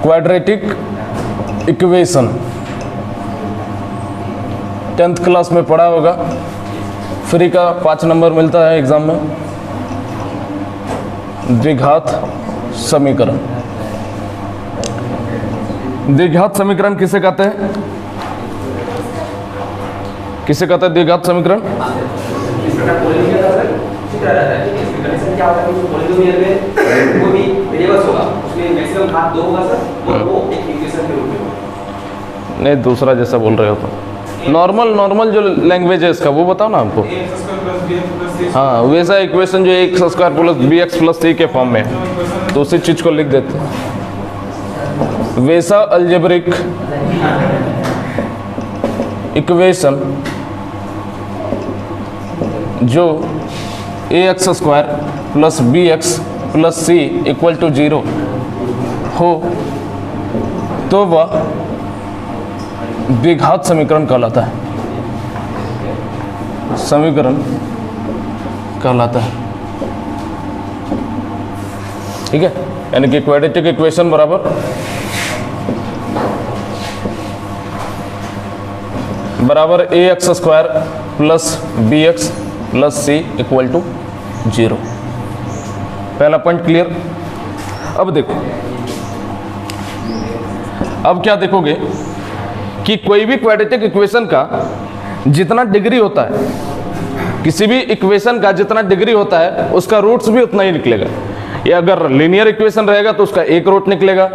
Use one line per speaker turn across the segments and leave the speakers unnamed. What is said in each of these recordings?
Quadratic equation 10th class में पढ़ा होगा, फ्री का 5 नंबर मिलता है एग्जाम में। द्विघात समीकरण, द्विघात समीकरण किसे कहते हैं? किसे कहते हैं द्विघात समीकरण? नहीं, दूसरा जैसा बोल रहे हो तो नॉर्मल जो लैंग्वेज है इसका वो बताओ ना हमको। हाँ, वैसा इक्वेशन जो x square plus B x plus c के फॉर्म में है, तो उसी चीज को लिख देते हैं। वैसा अलजेब्रिक इक्वेशन जो a x square plus B x plus c equal to 0 हो तो वह द्विघात समीकरण कहलाता है, समीकरण कहलाता है। ठीक है, यानी कि क्वाड्रेटिक इक्वेशन बराबर a x square plus B x plus c equal to 0। पहला पॉइंट क्लियर। अब देखो, अब क्या देखोगे कि कोई भी क्वाड्रेटिक इक्वेशन का जितना डिग्री होता है, किसी भी इक्वेशन का जितना डिग्री होता है उसका रूट्स भी उतना ही निकलेगा। ये अगर लीनियर इक्वेशन रहेगा तो उसका 1 रूट निकलेगा,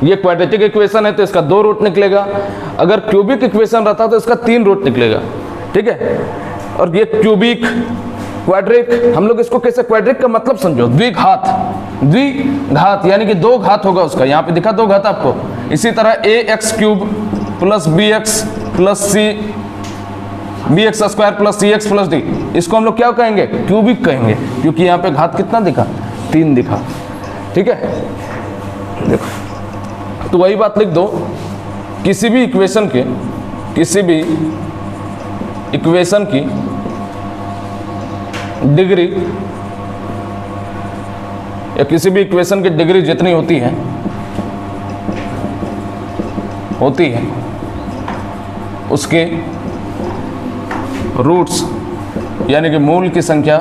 ये क्वाड्रेटिक इक्वेशन है तो इसका 2 रूट निकलेगा, अगर क्यूबिक इक्वेशन रहता तो इसका 3 रूट निकलेगा। ठीक है, और ये क्यूबिक क्वाड्रिक, हम लोग इसको कैसे, क्वाड्रिक का मतलब समझो द्विघात, द्विघात यानी कि 2 घात होगा उसका, यहाँ पे दिखा 2 घात आपको। इसी तरह a x cube plus B x plus c, b x square plus c x plus d, इसको हम लोग क्या कहेंगे? क्यूबिक कहेंगे, क्योंकि यहाँ पे घात कितना दिखा? 3 दिखा। ठीक है, देखो तो वही बात लिख दो, किसी भी इक्वेशन के, किसी भी इक्वेशन की डिग्री या किसी भी इक्वेशन की डिग्री जितनी होती है उसके रूट्स यानी कि मूल की संख्या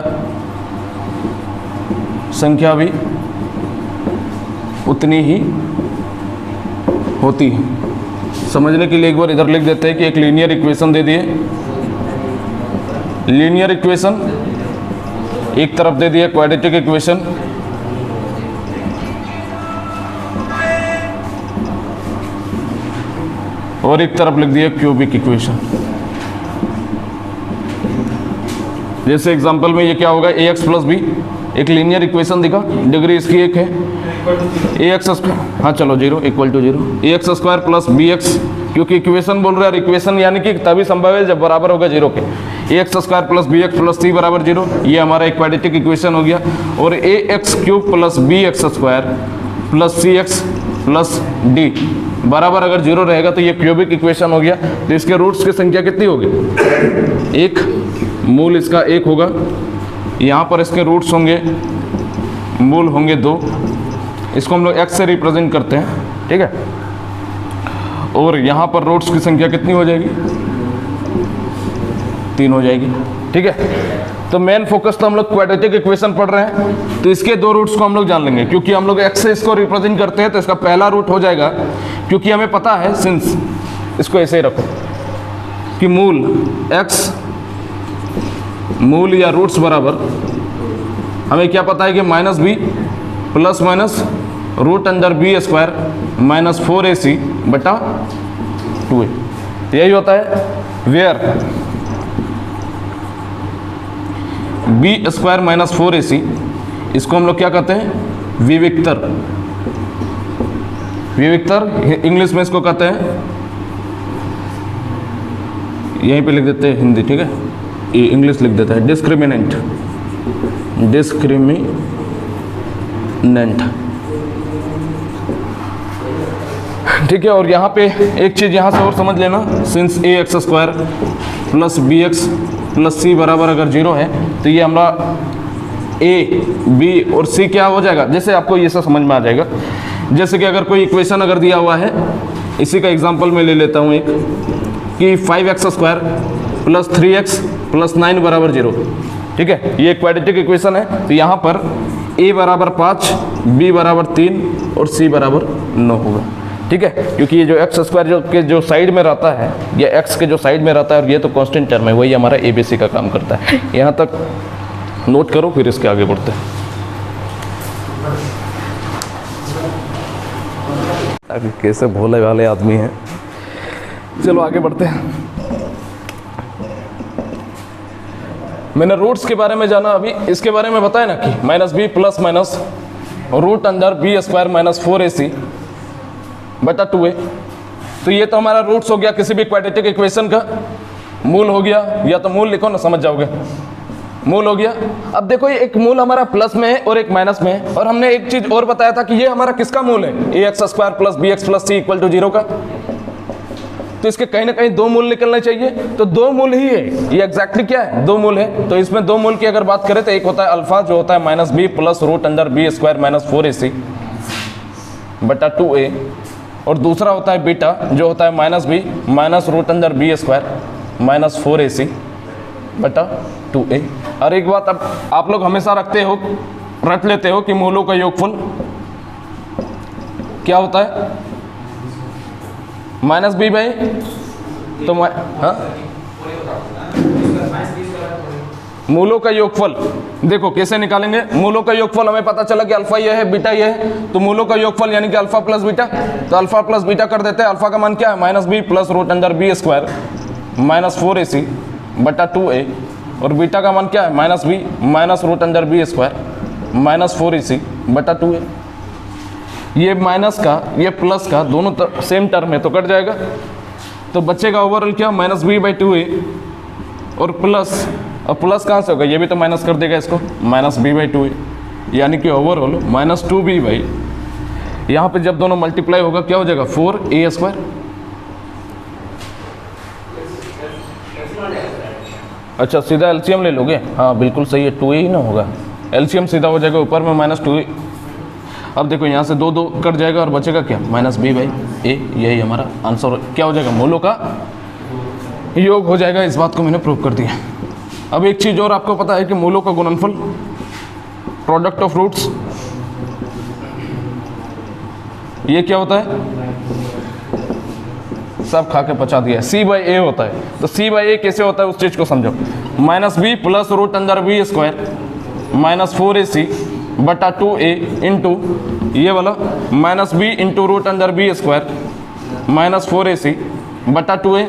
भी उतनी ही होती है। समझने के लिए एक बार इधर लिख देते हैं कि एक लीनियर इक्वेशन दे दिए, लीनियर इक्वेशन, एक तरफ दे दिए क्वाड्रेटिक इक्वेशन, और एक तरफ लिख दिया क्यूबिक इक्वेशन। जैसे एग्जांपल में ये क्या होगा, ए एक्स प्लस बी, एक लीनियर इक्वेशन दिखा, डिग्री इसकी 1 है, ए एक्स स्क्वायर, हाँ चलो 0 equal to 0, A x square plus B X, क्योंकि इक्वेशन बोल रहे हैं, इक्वेशन यानी कि तभी संभव है जब बराबर होगा 0 के। A x square plus B x plus c बराबर 0, ये हमारा एक क्वाड्रेटिक इक्वेशन हो गया। और a x cube plus B x square plus c x plus d बराबर अगर 0 रहेगा तो ये क्यूबिक इक्वेशन हो गया। तो इसके रूट्स की संख्या कितनी होगी? 1, मूल इसका 1 होगा, यहाँ पर इसके रूट्स होंगे, मूल होंगे 2, इसको हम लोग x से रिप्रेजेंट करते हैं। ठीक है, और यहाँ पर रूट्स की संख्या कितनी हो जाएगी? 3 हो जाएगी। ठीक है, तो मेन फोकस तो हम लोग क्वाड्रेटिक इक्वेशन पढ़ रहे हैं, तो इसके 2 रूट्स को हम लोग जान लेंगे, क्योंकि हम लोग x से इसको रिप्रेजेंट करते हैं तो इसका पहला रूट हो जाएगा, क्योंकि हमें पता है, सिंस इसको ऐसे ही रखो कि मूल x, मूल या रूट्स बराबर हमें क्या पता है कि minus B plus minus root under B square minus 4ac बटा 2a, यही होता है। Where B square minus 4ac, इसको हम लोग क्या कहते हैं? विविक्तर, विविक्तर इंग्लिश में इसको कहते हैं, यहीं पे लिख देते हैं हिंदी। ठीक है, ये इंग्लिश लिख देता है डिस्क्रिमिनेंट, डिस्क्रिमिनेंट। ठीक है। और यहाँ पे एक चीज़ यहाँ से और समझ लेना, since a x square plus B x plus c बराबर अगर 0 है तो ये हमारा ए बी और सी क्या हो जाएगा, जैसे आपको ये सब समझ में आ जाएगा। जैसे कि अगर कोई इक्वेशन अगर दिया हुआ है, इसी का एग्जांपल मैं ले लेता हूँ एक, कि 5x square plus 3x plus 9 बराबर 0, ठीक है। ये एक क्वाड्रेटिक इक्वेशन है। तो यहाँ पर a बराबर 5, b बराबर 3 और c बराबर 9 होगा, ठीक है। क्योंकि ये जो एक्स स्क्वायर जो साइड में रहता है, ये एक्स के जो साइड में रहता है और ये तो कांस्टेंट टर्म है, वही हमारा ए बी सी का काम करता है। यहाँ तक नोट करो, फिर इसके आगे बढ़ते हैं। अभी कैसे भोले वाले आदमी हैं। चलो आगे बढ़ते हैं। मैंने रूट्स के बारे में जाना, अभी इसके बारे में बताया ना कि minus B plus minus root under B square minus 4ac बटा 2a। तो ये तो हमारा रूट्स हो गया किसी भी क्वाड्रेटिक इक्वेशन का, मूल हो गया, या तो मूल लिखो ना, समझ जाओगे, मूल हो गया। अब देखो ये एक मूल हमारा प्लस में है और एक माइनस में है, और हमने एक चीज और बताया था कि ये हमारा किसका मूल है, ए x square plus B x plus c equal to 0 का। तो इसके कहीं ना कहीं दो मूल निकलने चाहिए, तो दो मूल ही है, ये एग्जैक्टली क्या है, दो मूल है। तो इसमें दो मूल की अगर बात करें तो एक होता है अल्फा, जो होता है minus B plus root under B square minus 4ac बटा 2a, और दूसरा होता है बीटा, जो होता है minus B minus root under B square minus 4ac बटा 2a। और एक बात अब आप लोग हमेशा रट लेते हो कि मूलों का योगफल क्या होता है, माइनस बी बाई, तो मूलों का योगफल देखो कैसे निकालेंगे। मूलों का योगफल हमें पता चला कि अल्फा ये है, बीटा ये है, तो मूलों का योगफल यानी कि अल्फा प्लस बीटा, तो अल्फा प्लस बीटा कर देते हैं। अल्फा का मान क्या है, minus B plus root under B square minus 4ac बटा 2a, और बीटा का मान क्या है, minus B minus root under B square minus 4ac बटा 2a। ये माइनस का ये प्लस का दोनों सेम टर्म है तो कट जाएगा, तो बचेगा ओवरऑल क्या, माइनस बी बाई 2a और प्लस कहाँ से होगा, ये भी तो माइनस कर देगा इसको, माइनस बी बाई 2a, यानी कि ओवरऑल माइनस 2b बाई, यहाँ पे जब दोनों मल्टीप्लाई होगा क्या हो जाएगा, 4a स्क्वायर। अच्छा सीधा एलसीएम ले लोगे, हाँ बिल्कुल सही है, 2a ही ना होगा, एलसीएम सीधा हो जाएगा, ऊपर में माइनस 2a। अब देखो यहाँ से दो दो कट जाएगा और बचेगा क्या, माइनस बी बाई ए, यही हमारा आंसर क्या हो जाएगा, मूलों का योग हो जाएगा। इस बात को मैंने प्रूव कर दिया। अब एक चीज़ और आपको पता है कि मूलों का गुणनफल, प्रोडक्ट ऑफ रूट्स, ये क्या होता है, सब खा के पचा दिया, सी बाई ए होता है। तो सी बाई ए कैसे होता है उस चीज़ को समझो, minus B plus root under B square minus 4ac बटा 2a इंटू ये वाला minus B into root under B square minus 4ac बटा 2a,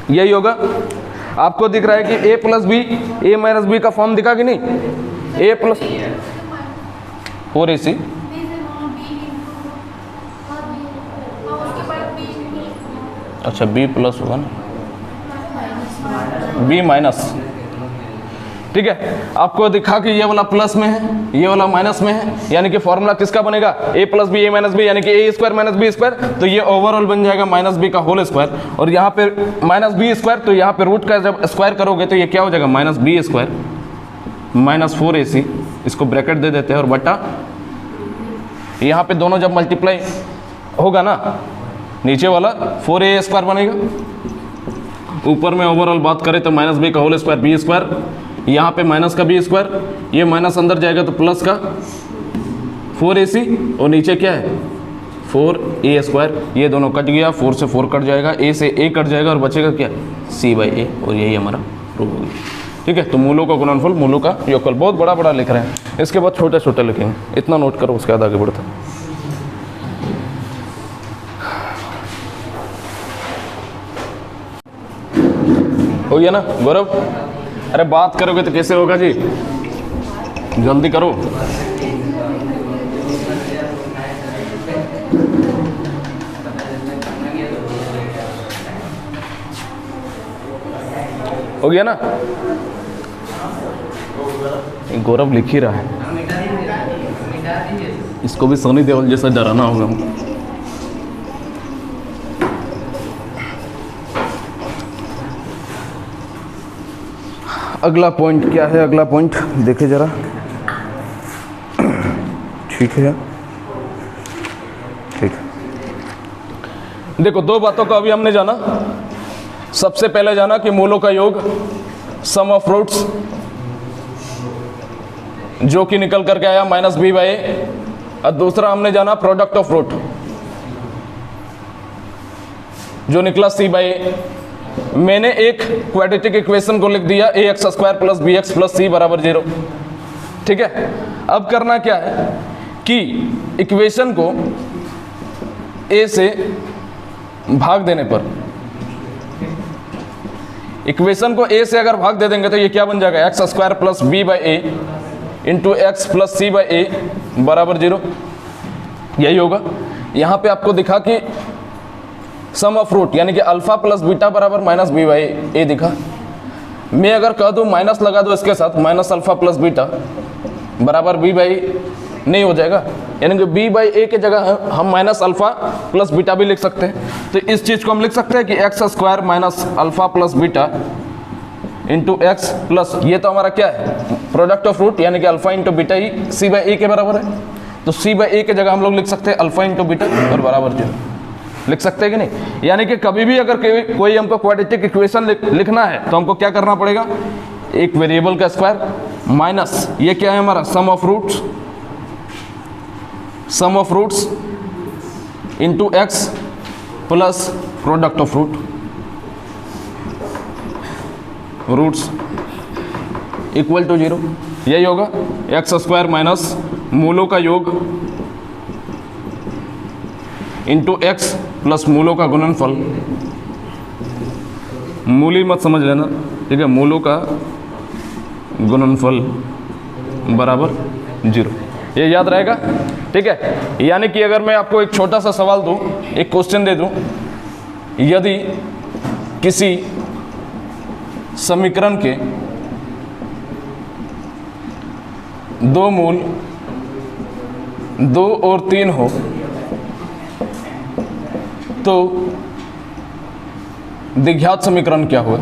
यही होगा। आपको दिख रहा है कि a plus B, A minus B का फॉर्म दिखा कि नहीं, a प्लस 4ac, अच्छा b प्लस होगा ना, b माइनस, ठीक है। आपको दिखा कि ये वाला प्लस में है, ये वाला माइनस में है, यानी कि फॉर्मूला किसका बनेगा, a plus B A minus B, यानी कि A square minus B square, तो ये ओवरऑल बन जाएगा माइनस बी का होल स्क्वायर, और यहाँ पे माइनस बी स्क्वायर, तो यहाँ पे रूट का जब स्क्वायर करोगे तो ये क्या हो जाएगा, minus B square minus 4ac, इसको ब्रैकेट दे देते हैं, और बटा यहाँ पे दोनों जब मल्टीप्लाई होगा ना, नीचे वाला 4a स्क्वायर बनेगा, ऊपर में ओवरऑल बात करें तो माइनस बी का होल स्क्वायर बी स्क्वायर, यहाँ पे माइनस का बी स्क्वायर, ये माइनस अंदर जाएगा तो प्लस का 4ac, और नीचे क्या है 4a स्क्वायर, ये दोनों कट गया, 4 से 4 कट जाएगा, a से a कट जाएगा, और बचेगा क्या, c बाई a, और यही हमारा प्रूव होगी। ठीक है, तो मूलों का गुणनफल, मूलों का योगफल, बहुत बड़ा बड़ा लिख रहे हैं, इसके बाद छोटे छोटे लिखेंगे, इतना नोट करो, उसके बाद आगे बढ़ते हैं। हो गया ना गौरव, अरे बात करोगे तो कैसे होगा जी, जल्दी करो। हो गया ना, गौरव लिख ही रहा है, इसको भी सोनी देओल जैसा डराना होगा हमको। अगला पॉइंट क्या है, अगला पॉइंट देखे जरा। ठीक है, ठीक है। देखो दो बातों का अभी हमने जाना। सबसे पहले जाना कि मूलों का योग सम ऑफ रूट्स, जो कि निकल करके आया -b/a, और दूसरा हमने जाना प्रोडक्ट ऑफ रूट, जो निकला c/a। मैंने एक क्वाड्रेटिक इक्वेशन को लिख दिया ax² + bx + c = 0। ठीक है, अब करना क्या है कि इक्वेशन को a से भाग देने पर, इक्वेशन को a से अगर भाग दे देंगे तो ये क्या बन जाएगा, x² + b/a × x + c/a = 0। यही होगा। यहाँ पे आपको दिखा कि सम ऑफ रूट यानी कि अल्फा प्लस बीटा बराबर -b/a दिखा। मैं अगर कह दूँ माइनस लगा दो इसके साथ, -α + बीटा बराबर b/a नहीं हो जाएगा, यानी कि b/a की जगह हम -α + बीटा भी लिख सकते हैं। तो इस चीज़ को हम लिख सकते हैं कि x² - α + बीटा × x प्लस, ये तो हमारा क्या है, प्रोडक्ट ऑफ रूट, यानी कि अल्फा × बीटा ही c/a के बराबर है। तो c/a की जगह हम लोग लिख सकते हैं अल्फा × बीटा और बराबर 0 लिख सकते हैं कि नहीं। यानी कि कभी भी अगर कोई हमको क्वाड्रेटिक इक्वेशन लिखना है तो हमको क्या करना पड़ेगा, एक वेरिएबल का स्क्वायर माइनस ये क्या है हमारा sum of roots into x plus product of roots equal to 0। यही होगा x² माइनस मूलों का योग इंटू x प्लस मूलों का गुणनफल। मूली मत समझ लेना, ठीक है, मूलों का गुणनफल बराबर 0, ये याद रहेगा। ठीक है, यानी कि अगर मैं आपको एक छोटा सा सवाल दूं, एक क्वेश्चन दे दूं, यदि किसी समीकरण के दो मूल 2 और 3 हो तो द्विघात समीकरण क्या हुआ,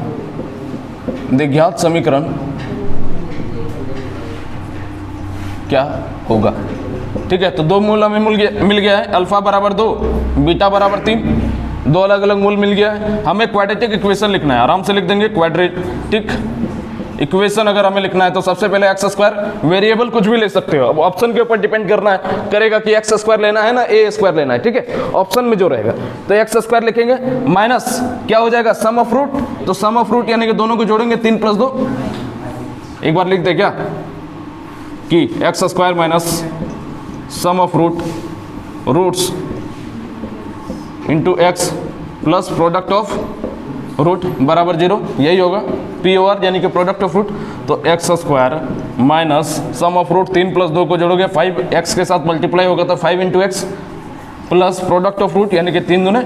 द्विघात समीकरण क्या होगा। ठीक है, तो दो मूल हमें मिल गया है, अल्फा बराबर 2, बीटा बराबर 3, दो अलग अलग मूल मिल गया है। हमें क्वाड्रेटिक इक्वेशन लिखना है, आराम से लिख देंगे। क्वाड्रेटिक इक्वेशन अगर हमें लिखना है तो सबसे पहले x², वेरिएबल कुछ भी ले सकते हो, अब ऑप्शन के ऊपर डिपेंड करेगा कि x² लेना है ना a² लेना है। ठीक है, ऑप्शन में जो रहेगा तो x² लिखेंगे, माइनस क्या हो जाएगा सम ऑफ रूट, तो सम ऑफ रूट यानी कि दोनों को जोड़ेंगे 3 + 2। एक बार लिख दे क्या कि x² minus sum of roots into x plus product of root बराबर 0। यही होगा POR यानी कि प्रोडक्ट ऑफ रूट। तो x² minus sum of root 3 + 2 को जोड़ोगे 5, x के साथ मल्टीप्लाई होगा तो 5 × x plus product of root यानी कि 3 दूने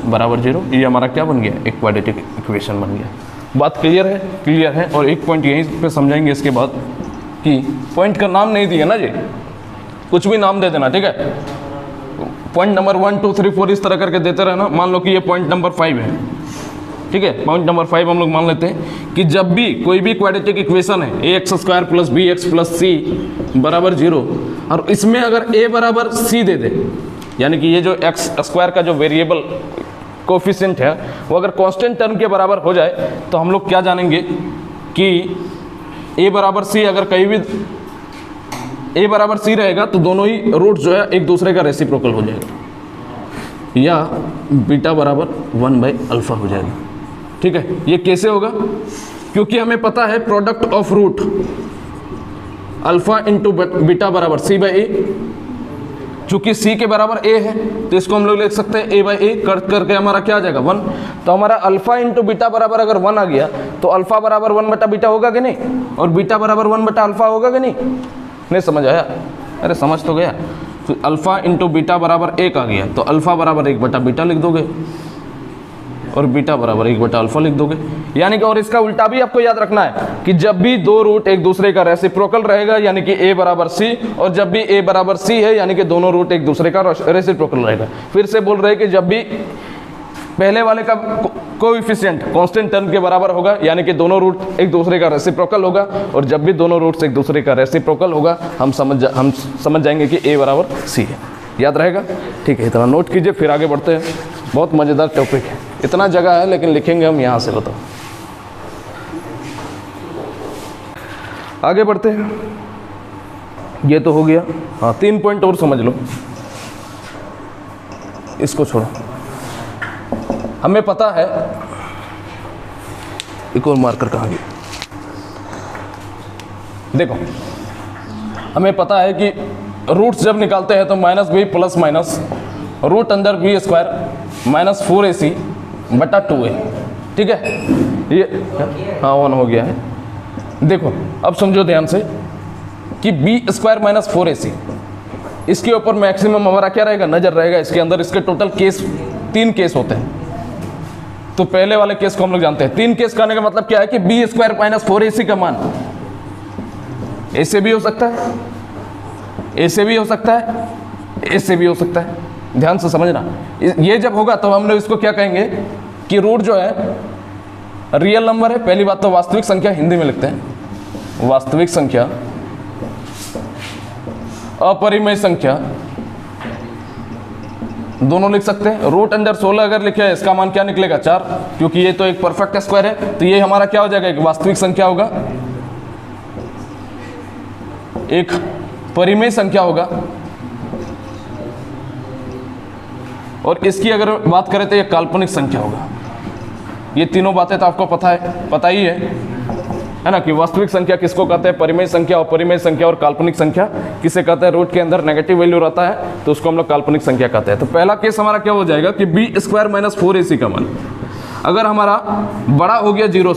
बराबर 0। ये हमारा क्या बन गया, एक क्वाड्रेटिक इक्वेशन बन गया। बात क्लियर है? क्लियर है। और एक पॉइंट यहीं पे समझाएंगे इसके बाद कि पॉइंट का नाम नहीं दिया ना जी, कुछ भी नाम दे देना। ठीक है, पॉइंट नंबर 1 2 3 4 इस तरह करके देते रहना। मान लो कि ये पॉइंट नंबर 5 है। ठीक है, पॉइंट नंबर 5 हम लोग मान लेते हैं कि जब भी कोई भी क्वाड्रेटिक इक्वेशन है ax² + bx + c बराबर 0 और इसमें अगर a बराबर c दे दे, यानी कि ये जो x² का जो वेरिएबल कोफिशिएंट है वो अगर कांस्टेंट टर्म के बराबर हो जाए तो हम लोग क्या जानेंगे कि a बराबर c, अगर कहीं भी a बराबर c रहेगा तो दोनों ही रूट जो है एक दूसरे का रेसिप्रोकल हो जाएगा, या बीटा बराबर 1/α हो जाएगा। ठीक है, ये कैसे होगा, क्योंकि हमें पता है product of root alpha into beta बराबर c/a, चूंकि c के बराबर a है तो इसको हम लोग लिख सकते हैं a/a करके हमारा क्या आ जाएगा 1। तो हमारा अल्फा इंटू बीटा बराबर अगर 1 आ गया तो अल्फा बराबर 1/बीटा होगा कि नहीं, और बीटा बराबर 1/α होगा कि नहीं समझ आया? अरे समझ तो गया। तो अल्फा इंटू बीटा बराबर 1 आ गया तो अल्फा बराबर 1/बीटा लिख दोगे और बीटा बराबर 1/α लिख दोगे। यानी कि और इसका उल्टा भी आपको याद रखना है कि जब भी दो रूट एक दूसरे का रेसिप्रोकल रहेगा यानी कि a बराबर c, और जब भी a बराबर c है यानी कि दोनों रूट एक दूसरे का रेसिप्रोकल रहेगा। फिर से बोल रहे हैं कि जब भी पहले वाले का कोएफिशिएंट कांस्टेंट टर्म के बराबर होगा, यानी कि दोनों रूट एक दूसरे का रेसिप्रोकल होगा, और जब भी दोनों रूट्स एक दूसरे का रेसिप्रोकल होगा हम समझ जाएंगे कि A बराबर C है। याद रहेगा? ठीक है, इतना नोट कीजिए, फिर आगे बढ़ते हैं। बहुत मज़ेदार टॉपिक है, इतना जगह है लेकिन लिखेंगे हम यहाँ से, बताओ। आगे बढ़ते हैं, ये तो हो गया। हाँ, 3 पॉइंट और समझ लो, इसको छोड़ो। हमें पता है, एक और मार्कर कहाँ गया, देखो हमें पता है कि रूट्स जब निकालते हैं तो -b प्लस माइनस रूट अंदर b स्क्वायर माइनस 4ac बटा 2a, ठीक है। ये हाँ ऑन हो गया है। देखो अब समझो ध्यान से कि b स्क्वायर माइनस 4ac, इसके ऊपर मैक्सिमम हमारा क्या रहेगा, नजर रहेगा इसके अंदर। इसके टोटल केस 3 केस होते हैं, तो पहले वाले केस को हम लोग जानते हैं। 3 केस करने का मतलब क्या है कि b स्क्वायर माइनस 4ac का मान a से भी हो सकता है, a से भी हो सकता है, a से भी हो सकता है। ध्यान से समझना, ये जब होगा तो हम लोग इसको क्या कहेंगे कि रूट जो है रियल नंबर है। पहली बात तो वास्तविक संख्या हिंदी में लिखते हैं, वास्तविक संख्या, अपरिमेय संख्या, दोनों लिख सकते हैं। रूट अंडर 16 अगर लिखे है, इसका मान क्या निकलेगा 4, क्योंकि ये तो एक परफेक्ट स्क्वायर है, तो ये हमारा क्या हो जाएगा, एक वास्तविक संख्या होगा, एक परिमेय संख्या होगा। और इसकी अगर बात करें तो ये काल्पनिक संख्या होगा। ये तीनों बातें तो आपको पता ही है ना, कि वास्तविक संख्या किसको कहते हैं, परिमेय संख्या, अपरिमेय संख्या और काल्पनिक संख्या किसे कहते हैं। रूट के अंदर नेगेटिव वैल्यू रहता है तो उसको हम लोग काल्पनिक संख्या कहते हैं। तो पहला केस हमारा क्या हो जाएगा कि b स्क्वायर माइनस 4ac का मान अगर हमारा बड़ा हो गया 0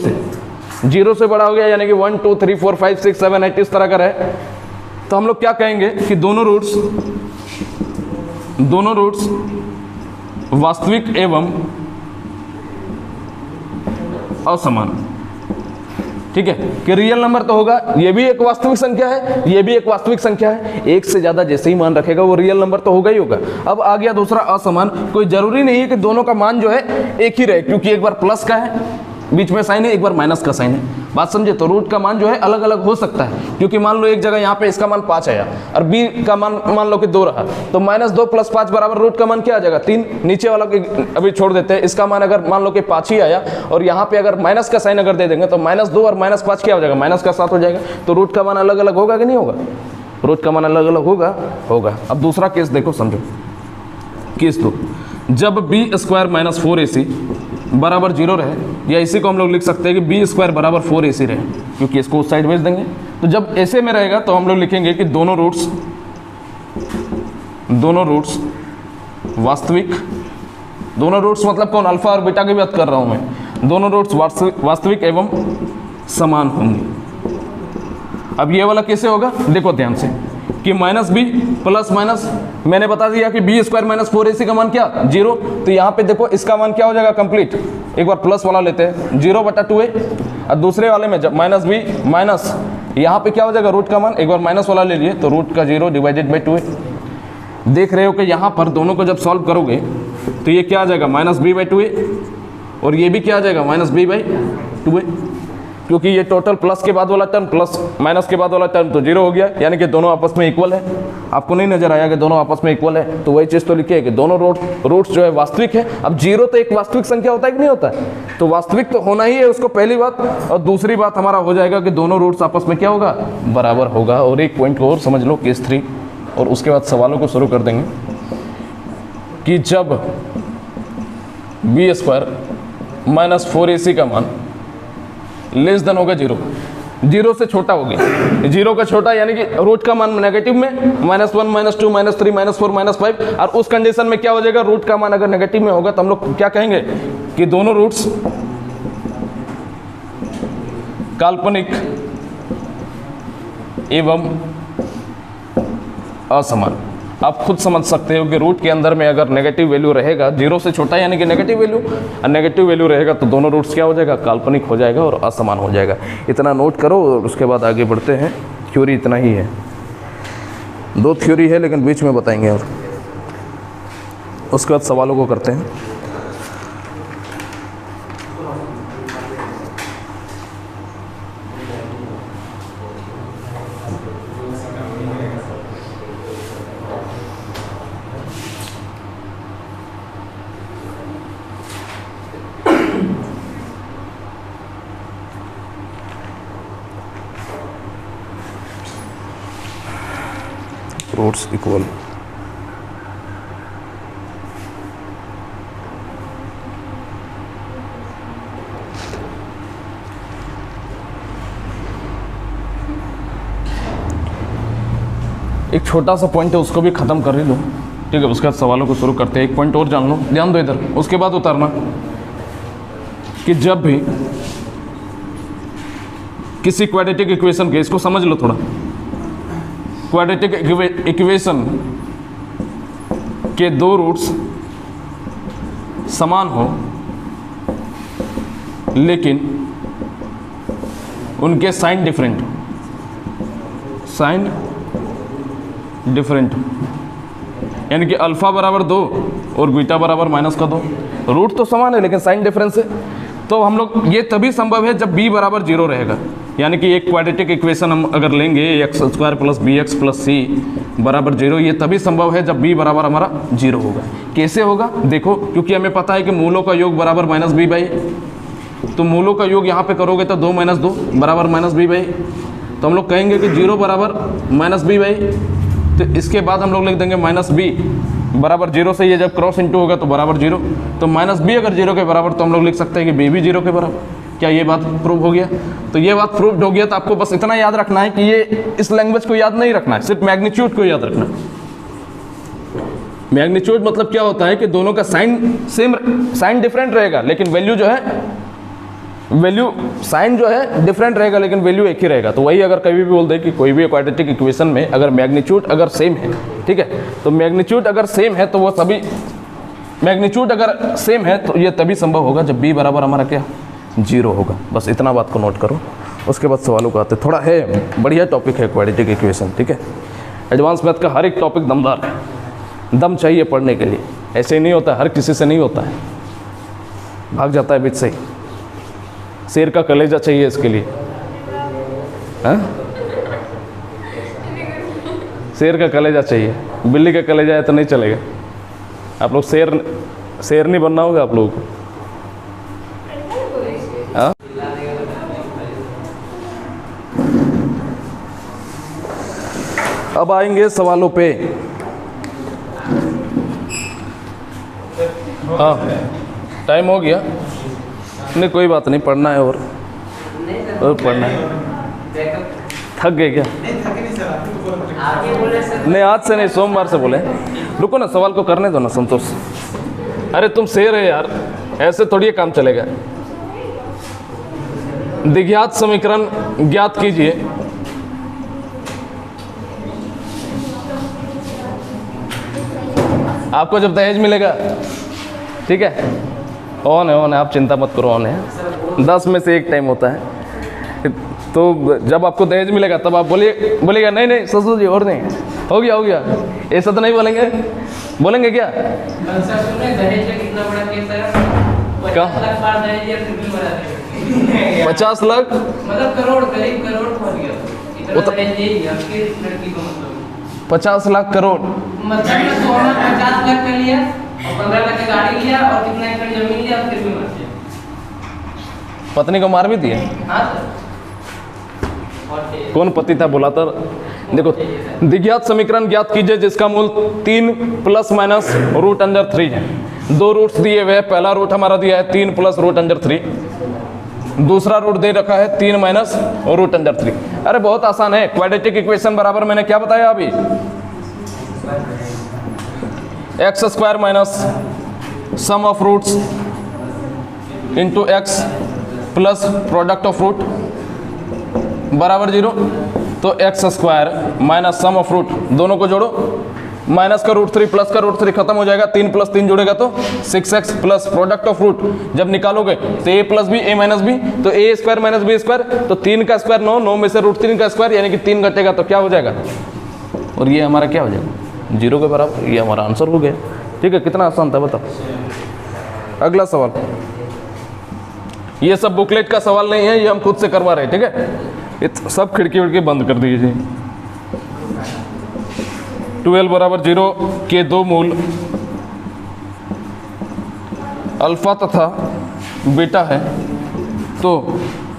से बड़ा हो गया, यानी कि 1 2 3 4 5 6 7 8 इस तरह का रहे, तो हम लोग क्या कहेंगे कि दोनों रूट्स वास्तविक एवं असमान, ठीक है। कि रियल नंबर तो होगा, ये भी एक वास्तविक संख्या है, ये भी एक वास्तविक संख्या है, एक से ज्यादा जैसे ही मान रखेगा वो रियल नंबर तो होगा ही होगा। अब आ गया दूसरा असमान। कोई जरूरी नहीं है कि दोनों का मान जो है एक ही रहे, क्योंकि एक बार प्लस का है बीच में साइन है, एक बार माइनस का साइन है, बात समझे। तो रूट का मान जो है अलग अलग हो सकता है, क्योंकि मान लो एक जगह यहाँ पे इसका मान 5 आया और b का मान लो कि 2 रहा, तो -2 + 5 बराबर रूट का मान क्या आ जाएगा 3। नीचे वाला अभी छोड़ देते हैं, इसका मान अगर मान लो कि 5 ही आया और यहाँ पे अगर माइनस का साइन अगर दे देंगे तो -2 और -5 क्या हो जाएगा, माइनस का 7 हो जाएगा। तो रूट का मान अलग अलग होगा कि नहीं होगा, रूट का मान अलग अलग होगा। अब दूसरा केस देखो, समझो केस 2, जब b स्क्वायर माइनस 4ac बराबर 0 रहे, या इसी को हम लोग लिख सकते हैं कि b स्क्वायर बराबर 4ac रहे, क्योंकि इसको उस साइड भेज देंगे। तो जब ऐसे में रहेगा तो हम लोग लिखेंगे कि दोनों रूट्स वास्तविक, दोनों रूट्स मतलब कौन, अल्फा और बीटा की बात कर रहा हूं मैं, दोनों रूट्स वास्तविक एवं समान होंगे। अब ये वाला कैसे होगा, देखो ध्यान से कि -b प्लस माइनस, मैंने बता दिया कि b स्क्वायर माइनस 4ac का मान क्या 0, तो यहाँ पे देखो इसका मान क्या हो जाएगा कंप्लीट। एक बार प्लस वाला लेते हैं 0 बटा 2a, और दूसरे वाले में जब -b माइनस यहाँ पे क्या हो जाएगा रूट का मान, एक बार माइनस वाला ले लिए तो रूट का 0 डिवाइडेड बाई 2a। देख रहे हो कि यहाँ पर दोनों को जब सॉल्व करोगे तो ये क्या आ जाएगा -b/2a, और ये भी क्या आ जाएगा -b/2a, क्योंकि ये टोटल प्लस के बाद वाला टर्म प्लस माइनस के बाद वाला टर्म तो 0 हो गया, यानी कि दोनों आपस में इक्वल है। आपको नहीं नजर आया कि दोनों आपस में इक्वल है, तो वही चीज़ तो लिखी है कि दोनों रूट्स जो है वास्तविक है। अब 0 तो एक वास्तविक संख्या होता है कि नहीं होता है, तो वास्तविक तो होना ही है उसको, पहली बात। और दूसरी बात हमारा हो जाएगा कि दोनों रूट्स आपस में क्या होगा, बराबर होगा। और एक पॉइंट को और समझ लो, केस 3, और उसके बाद सवालों को शुरू कर देंगे कि जब b स्क्वायर माइनस 4ac का मान लेस देन होगा 0 से छोटा हो गया, 0 का छोटा यानी कि रूट का मान नेगेटिव में -1 -2 -3 -4 -5, और उस कंडीशन में क्या हो जाएगा, रूट का मान अगर नेगेटिव में होगा तो हम लोग क्या कहेंगे कि दोनों रूट्स काल्पनिक एवं असमान। आप खुद समझ सकते हो कि रूट के अंदर में अगर नेगेटिव वैल्यू रहेगा 0 से छोटा यानी कि नेगेटिव वैल्यू, और नेगेटिव वैल्यू रहेगा तो दोनों रूट्स क्या हो जाएगा, काल्पनिक हो जाएगा और असमान हो जाएगा। इतना नोट करो और उसके बाद आगे बढ़ते हैं। थ्योरी इतना ही है, 2 थ्योरी है लेकिन बीच में बताएंगे, और उसके बाद सवालों को करते हैं। Roots equal. एक छोटा सा पॉइंट है, उसको भी ख़त्म कर ही लो, ठीक है। उसके बाद सवालों को शुरू करते हैं। एक पॉइंट और जान लो, ध्यान दो इधर, उसके बाद उतारना कि जब भी किसी क्वाड्रेटिक इक्वेशन के, इसको समझ लो थोड़ा, क्वाड्रेटिक इक्वेशन के दो रूट्स समान हो लेकिन उनके साइन डिफरेंट, साइन डिफरेंट, यानी कि अल्फा बराबर 2 और बीटा बराबर -2, रूट तो समान है लेकिन साइन डिफरेंस है। तो हम लोग, ये तभी संभव है जब b बराबर 0 रहेगा, यानी कि एक क्वाड्रेटिक इक्वेशन हम अगर लेंगे x² + bx + c बराबर 0, ये तभी संभव है जब b बराबर हमारा 0 होगा। कैसे होगा देखो, क्योंकि हमें पता है कि मूलों का योग बराबर -b/a, तो मूलों का योग यहाँ पे करोगे तो 2 - 2 बराबर -b/a, तो हम लोग कहेंगे कि 0 बराबर -b/a। तो इसके बाद हम लोग लिख देंगे -b बराबर 0 से ये जब क्रॉस इंटू होगा तो बराबर 0, तो -b अगर 0 के बराबर तो हम लोग लिख सकते हैं कि b भी 0 के बराबर। क्या ये बात प्रूव हो गया? तो ये बात प्रूव हो गया। तो आपको बस इतना याद रखना है कि ये इस लैंग्वेज को याद नहीं रखना है, सिर्फ मैग्नीट्यूड को याद रखना है। मैग्नीट्यूड मतलब क्या होता है कि दोनों का साइन सेम, साइन डिफरेंट रहेगा लेकिन वैल्यू जो है, वैल्यू साइन जो है डिफरेंट रहेगा लेकिन वैल्यू एक ही रहेगा। तो वही अगर कभी भी बोल दे कि कोई भी क्वाड्रेटिक इक्वेशन में अगर मैग्नीट्यूड अगर सेम है, ठीक है, तो मैग्नीट्यूड अगर सेम है तो वो सभी, मैग्नीट्यूड अगर सेम है तो ये तभी संभव होगा जब b बराबर हमारा क्या 0 होगा। बस इतना बात को नोट करो, उसके बाद सवालों को आते। थोड़ा है, बढ़िया टॉपिक है क्वाड्रेटिक इक्वेशन, ठीक है। एडवांस मैथ का हर एक टॉपिक दमदार है, दम चाहिए पढ़ने के लिए, ऐसे ही नहीं होता, हर किसी से नहीं होता है, भाग जाता है बीच से ही। शेर का कलेजा चाहिए इसके लिए, हाँ? शेर का कलेजा चाहिए, बिल्ली का कलेजा है तो नहीं चलेगा। आप लोग शेर नहीं बनना होगा आप लोगों को, हाँ? अब आएंगे सवालों पे। हाँ, टाइम हो गया, नहीं कोई बात नहीं, पढ़ना है और पढ़ना है। थक गए क्या? नहीं आज से नहीं, सोमवार से बोले। रुको ना, सवाल को करने दो ना संतोष। अरे तुम शेर है यार, ऐसे थोड़ी काम चलेगा। द्विघात समीकरण ज्ञात कीजिए। आपको जब दहेज मिलेगा, ठीक है, ऑन है, आप चिंता मत करो, ऑन है, 10 में से 1 टाइम होता है। तो जब आपको दहेज मिलेगा तब आप बोलिएगा नहीं ससुर जी और नहीं, हो गया, ऐसा तो नहीं बोलेंगे? बोलेंगे क्या? 50 लाख मतलब करोड़, करीब करोड़ पहुंच गया। 50 लाख करोड़ मतलब 50 लाख कर लिया, 15 लाख की गाड़ी लिया और कितना एकड़ जमीन लिया, फिर भी मर गया। पत्नी को मार भी दिया? हाँ सर। कौन पति था बोला था? देखो, द्विघात समीकरण ज्ञात कीजिए जिसका मूल 3 ± √3 है। 2 रूट्स दिए हुए हैं, पहला रूट हमारा दिया है 3 + √3, दूसरा रूट दे रखा है 3 - √3। अरे बहुत आसान है, क्वाड्रेटिक इक्वेशन बराबर मैंने क्या बताया अभी, x² - sum of roots into x plus product of root बराबर 0। तो x² - सम ऑफ रूट, दोनों को जोड़ो, माइनस का √3 प्लस का √3 खत्म हो जाएगा, 3 + 3 जुड़ेगा तो 6x plus product of root जब निकालोगे तो a + b a - b, तो a² - b², तो 3 का स्क्वायर 9, 9 में से √3 का स्क्वायर यानी कि 3 घटेगा तो क्या हो जाएगा, और ये हमारा क्या हो जाएगा 0 के बराबर। ये हमारा आंसर हो गया, ठीक है। कितना आसान था बताओ। अगला सवाल, ये सब बुकलेट का सवाल नहीं है, ये हम खुद से करवा रहे हैं, ठीक है। ये सब खिड़की विड़की बंद कर दीजिए। 12 = 0 के 2 मूल अल्फा तथा बीटा है, तो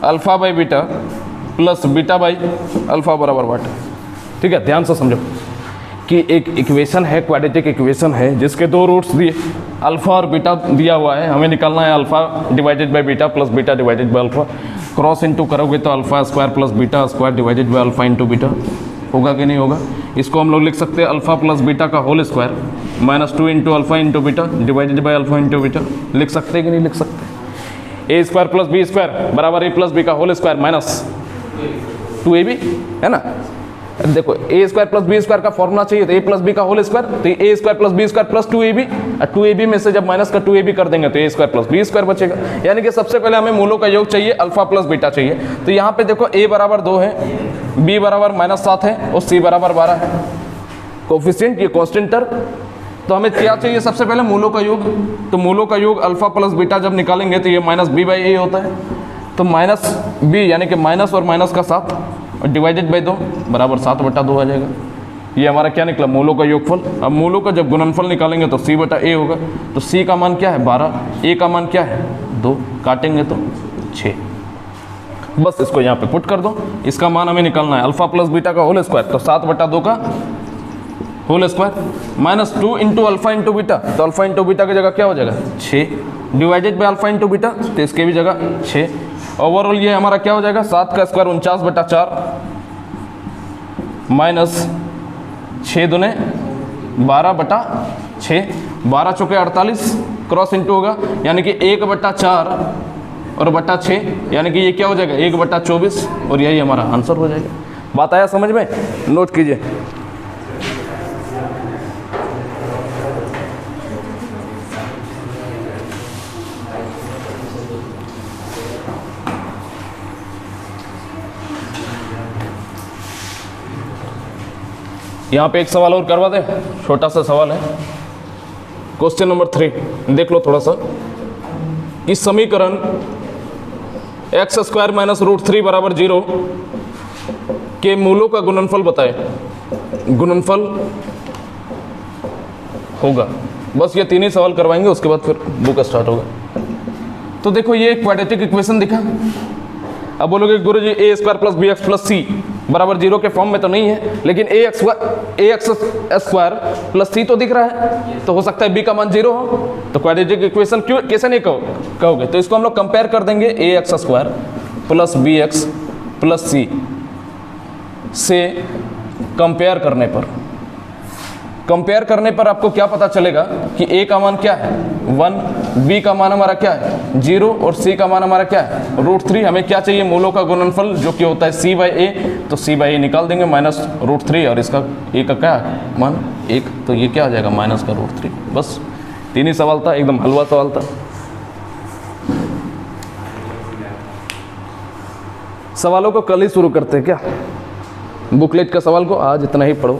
α/β प्लस β/α = 1। ठीक है, ध्यान से समझो। कि एक इक्वेशन है, क्वाड्रेटिक इक्वेशन है जिसके दो रूट्स दिए, अल्फा और बीटा दिया हुआ है, हमें निकालना है alpha divided by beta plus beta divided by alpha. Cross into करोगे तो alpha square plus beta square divided by alpha into beta, होगा कि नहीं होगा। इसको हम लोग लिख सकते हैं अल्फा प्लस बीटा का whole square minus 2 into alpha into beta divided by alpha into beta, लिख सकते हैं कि नहीं लिख सकते। A square plus B square बराबर ए प्लस बी का होल स्क्वायर माइनस 2ab है ना। देखो A square plus B square का फॉर्मूला चाहिए तो ए प्लस बी का होल स्क्वायर, तो A square plus B square plus 2ab, और 2ab में से जब माइनस का 2ab कर देंगे तो A square plus B square बचेगा। यानी कि सबसे पहले हमें मूलों का योग चाहिए, अल्फा प्लस बीटा चाहिए। तो यहाँ पे देखो a बराबर 2 है, b बराबर -7 है और c बराबर 12 है। कोफिशिएंट ये कांस्टेंट टर्म, तो हमें क्या चाहिए सबसे पहले मूलों का योग। तो मूलों का योग अल्फा प्लस बीटा जब निकालेंगे तो ये माइनस b बाई ए होता है, तो माइनस b यानी कि माइनस और माइनस का 7 और डिवाइडेड बाई 2 बराबर 7/2 आ जाएगा। ये हमारा क्या निकला, मूलों का योगफल। अब मूलों का जब गुणनफल निकालेंगे तो c/a होगा, तो c का मान क्या है 12, a का मान क्या है 2, काटेंगे तो 6। बस इसको यहाँ पे पुट कर दो, इसका मान हमें निकालना है अल्फा प्लस बीटा का होल स्क्वायर, तो 7/2 का whole square minus 2 into alpha into beta, तो अल्फा इंटू बीटा की जगह क्या हो जाएगा 6 divided by alpha into beta, तो इसके भी जगह 6। ओवरऑल ये हमारा क्या हो जाएगा 7 का स्क्वायर 49/4 माइनस 6 दूने 12/6, 12 चौके 48 क्रॉस इंटू होगा यानी कि 1/4 और बटा 6, यानी कि ये क्या हो जाएगा 1/24 और यही हमारा आंसर हो जाएगा। बात आया समझ में, नोट कीजिए। यहाँ पे एक सवाल और करवा दे, छोटा सा सवाल है, क्वेश्चन नंबर 3 देख लो थोड़ा सा। कि समीकरण x² माइनस √3 बराबर 0 के मूलों का गुणनफल बताए। गुणनफल होगा, बस ये 3 ही सवाल करवाएंगे, उसके बाद फिर बुक स्टार्ट होगा। तो देखो ये एक क्वाड्रेटिक इक्वेशन दिखा। अब बोलोगे गुरुजी a² plus bx plus c बराबर 0 के फॉर्म में तो नहीं है, लेकिन ax² प्लस c तो दिख रहा है, तो हो सकता है b का मान 0 हो। तो क्वाड्रेटिक इक्वेशन क्यों कैसे नहीं कहोगे, तो इसको हम लोग कंपेयर कर देंगे ax² plus bx plus c से। कंपेयर करने पर आपको क्या पता चलेगा कि a का मान क्या है 1, b का मान हमारा क्या है 0 और c का मान हमारा क्या है √3। हमें क्या चाहिए, मूलों का गुणनफल जो कि होता है c/a, तो c/a निकाल देंगे माइनस √3 और इसका a का क्या मान 1, तो ये क्या आ जाएगा माइनस का √3। बस 3 ही सवाल था, एकदम हलवा सवाल था। सवालों को कल ही शुरू करते हैं क्या, बुकलेट का सवाल को आज इतना ही पढ़ो।